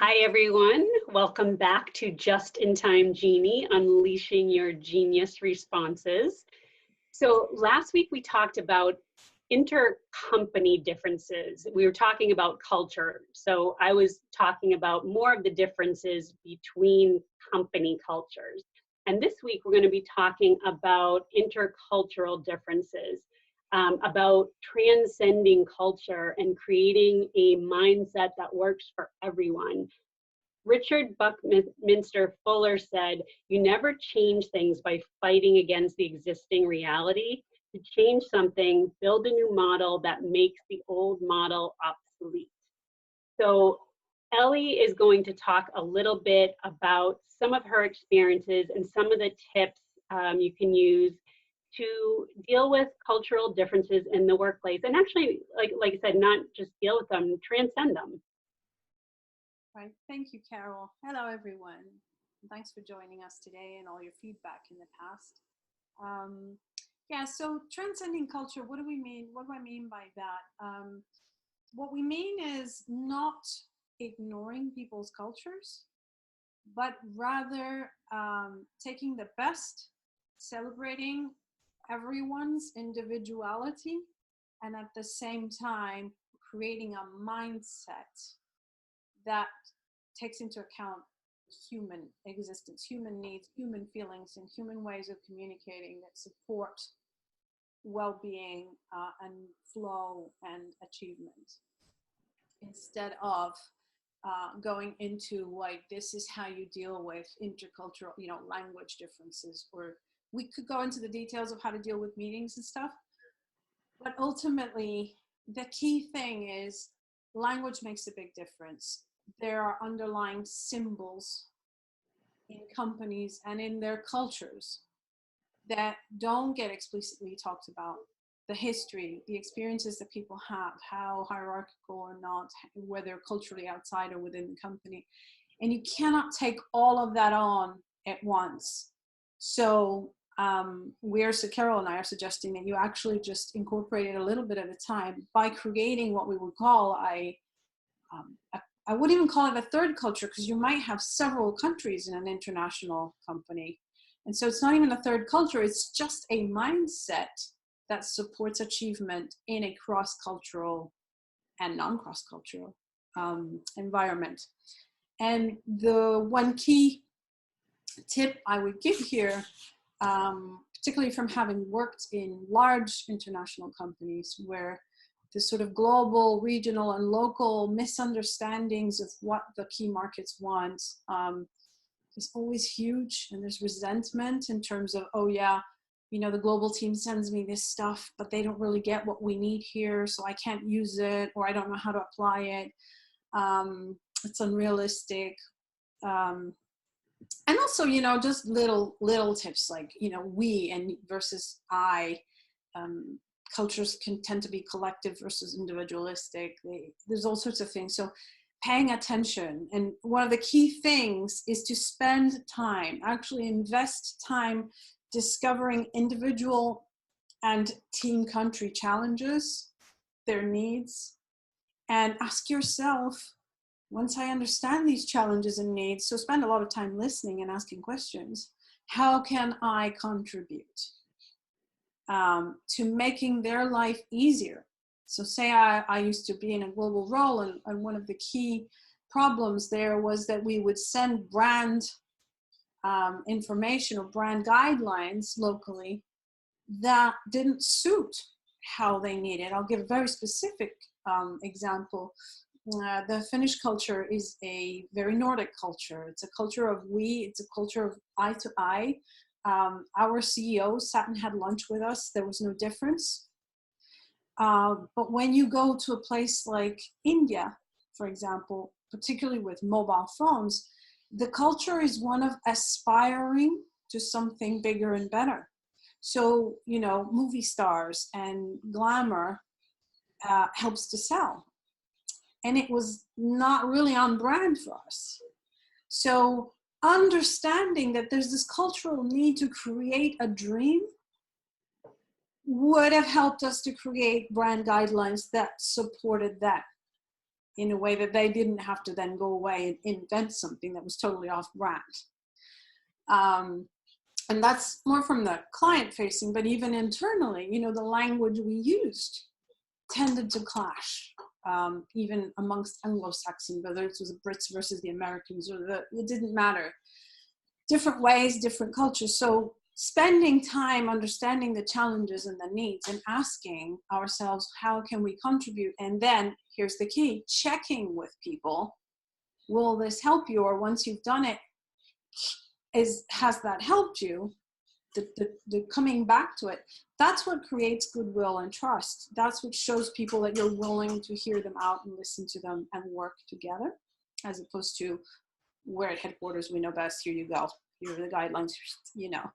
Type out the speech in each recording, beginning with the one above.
Hi, everyone. Welcome back to Just in Time Genie, Unleashing Your Genius Responses. So last week we talked about intercompany differences. We were talking about culture. So I was talking about more of the differences between company cultures. And this week we're going to be talking about intercultural differences. About transcending culture and creating a mindset that works for everyone. Richard Buckminster Fuller said, "You never change things by fighting against the existing reality. To change something, build a new model that makes the old model obsolete." So Ellie is going to talk a little bit about some of her experiences and some of the tips you can use to deal with cultural differences in the workplace. And actually, like I said, not just deal with them, transcend them. Right. Thank you, Carol. Hello, everyone. Thanks for joining us today and all your feedback in the past. Yeah, so transcending culture, what do we mean? What do I mean by that? What we mean is not ignoring people's cultures, but rather taking the best, celebrating everyone's individuality, and at the same time, creating a mindset that takes into account human existence, human needs, human feelings, and human ways of communicating that support well-being and flow and achievement, instead of going into like, this is how you deal with intercultural, language differences. Or we could go into the details of how to deal with meetings and stuff, but ultimately the key thing is language makes a big difference. There are underlying symbols in companies and in their cultures that don't get explicitly talked about. The history, the experiences that people have, how hierarchical or not, whether culturally outside or within the company. And you cannot take all of that on at once. So Carol and I are suggesting that you actually just incorporate it a little bit at a time by creating what we would call I wouldn't even call it a third culture, because you might have several countries in an international company. And so it's not even a third culture, it's just a mindset that supports achievement in a cross-cultural and non-cross-cultural environment. And the one key tip I would give here, particularly from having worked in large international companies where the sort of global, regional, and local misunderstandings of what the key markets want is always huge. And there's resentment in terms of, oh yeah, the global team sends me this stuff, but they don't really get what we need here, so I can't use it, or I don't know how to apply it. It's unrealistic. And also, just little tips like, we and versus I. Cultures can tend to be collective versus individualistic. There's all sorts of things. So paying attention. And one of the key things is to spend time, actually invest time discovering individual and team country challenges, their needs, and ask yourself, once I understand these challenges and needs, so spend a lot of time listening and asking questions, how can I contribute to making their life easier? So say I used to be in a global role, and one of the key problems there was that we would send brand information or brand guidelines locally that didn't suit how they need it. I'll give a very specific example. The Finnish culture is a very Nordic culture. It's a culture of we, it's a culture of eye to eye. Our CEO sat and had lunch with us. There was no difference. But when you go to a place like India, for example, particularly with mobile phones, the culture is one of aspiring to something bigger and better. So, movie stars and glamour helps to sell. And it was not really on brand for us. So understanding that there's this cultural need to create a dream would have helped us to create brand guidelines that supported that. in a way that they didn't have to then go away and invent something that was totally off brand. And that's more from the client facing, but even internally, you know, the language we used tended to clash, even amongst Anglo-Saxon, whether it was the Brits versus the Americans, or it didn't matter. Different ways, different cultures. So spending time understanding the challenges and the needs and asking ourselves, how can we contribute? And then here's the key, checking with people. Will this help you? Or once you've done it, has that helped you? The coming back to it, that's what creates goodwill and trust. That's what shows people that you're willing to hear them out and listen to them and work together, as opposed to, we're at headquarters, we know best, here you go, here are the guidelines, you know.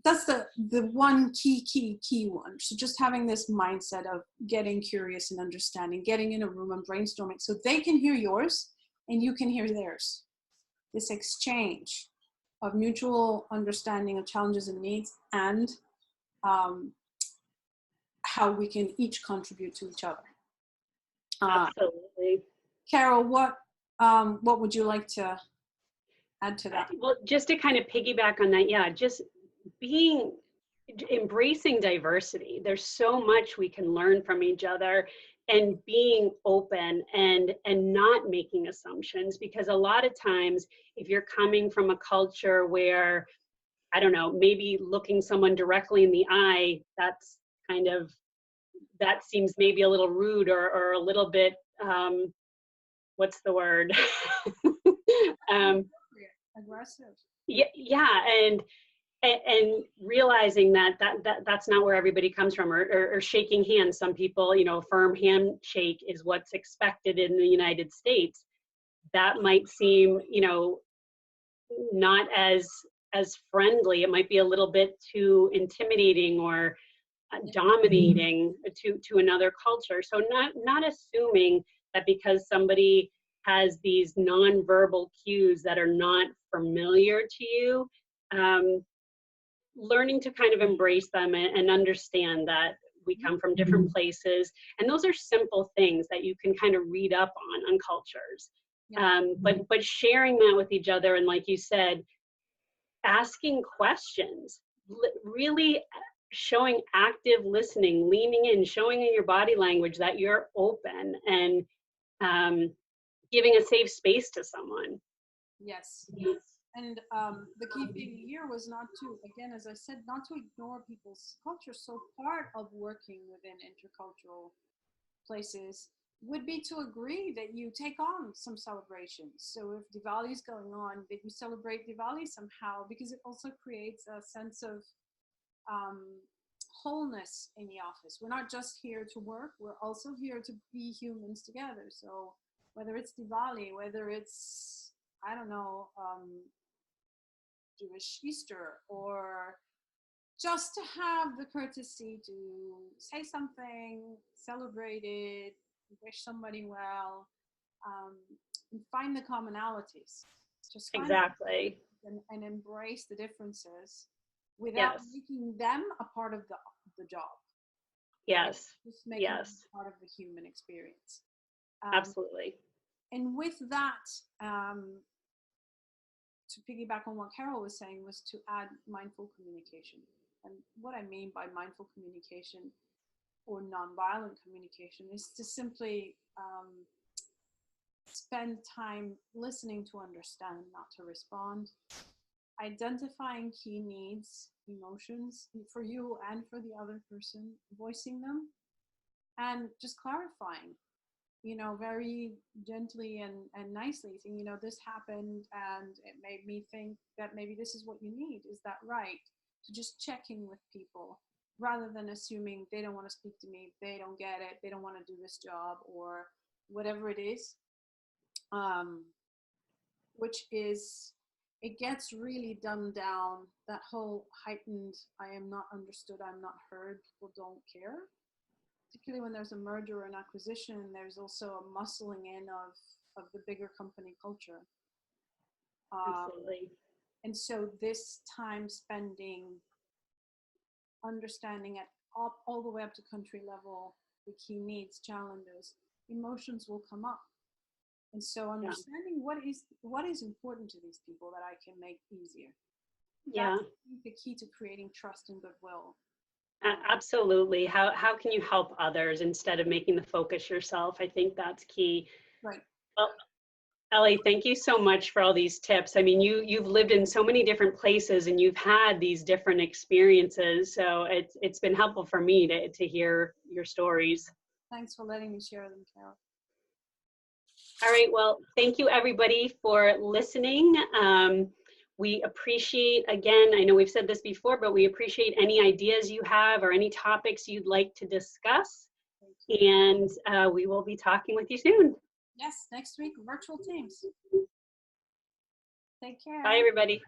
That's the one key one. So just having this mindset of getting curious and understanding, getting in a room and brainstorming so they can hear yours and you can hear theirs. This exchange of mutual understanding of challenges and needs, and how we can each contribute to each other. Absolutely. Carol, what would you like to add to that? Well, just to kind of piggyback on that, yeah, just embracing diversity. There's so much we can learn from each other, and being open and not making assumptions, because a lot of times if you're coming from a culture where, I don't know, maybe looking someone directly in the eye, that's kind of, that seems maybe a little rude or a little bit, what's the word? Aggressive. Yeah, and realizing that's not where everybody comes from, or shaking hands. Some people, you know, a firm handshake is what's expected in the United States. That might seem, you know, not as friendly. It might be a little bit too intimidating or dominating to another culture. So not assuming that because somebody has these nonverbal cues that are not familiar to you, learning to kind of embrace them and understand that we come from different places. And those are simple things that you can kind of read up on cultures. But sharing that with each other, and like you said, asking questions, really showing active listening, leaning in, showing in your body language that you're open, and giving a safe space to someone. Yes. And the key thing here was not to, again, as I said, not to ignore people's culture. So part of working within intercultural places would be to agree that you take on some celebrations. So if Diwali is going on, that you celebrate Diwali somehow, because it also creates a sense of wholeness in the office. We're not just here to work, we're also here to be humans together. So whether it's Diwali, whether it's, I don't know, Jewish Easter, or just to have the courtesy to say something, celebrate it, wish somebody well, and find the commonalities. Just find Exactly. and embrace the differences without making them a part of the job. Yes. Just making them part of the human experience. Absolutely. And with that, to piggyback on what Carol was saying, was to add mindful communication. And what I mean by mindful communication or nonviolent communication is to simply spend time listening to understand, not to respond, identifying key needs, emotions for you and for the other person, voicing them, and just clarifying, you know, very gently and nicely, saying, you know, this happened and it made me think that maybe this is what you need. Is that right? So just checking with people rather than assuming they don't want to speak to me, they don't get it, they don't want to do this job, or whatever it is, which is, it gets really dumbed down, that whole heightened, I am not understood, I'm not heard, people don't care. Particularly when there's a merger or an acquisition, there's also a muscling in of the bigger company culture. Absolutely. And so this time spending, understanding at all the way up to country level, the key needs, challenges, emotions will come up. And so Yeah. understanding what is important to these people that I can make easier. Yeah. That's the key to creating trust and goodwill. Absolutely. How can you help others instead of making the focus yourself? I think that's key. Right. Well, Ellie, thank you so much for all these tips. I mean, you've lived in so many different places and you've had these different experiences. So it's been helpful for me to hear your stories. Thanks for letting me share them, Carol. All right, well, thank you everybody for listening. We appreciate, again, I know we've said this before, but we appreciate any ideas you have or any topics you'd like to discuss. And we will be talking with you soon. Yes, next week, virtual teams. Take care. Bye, everybody.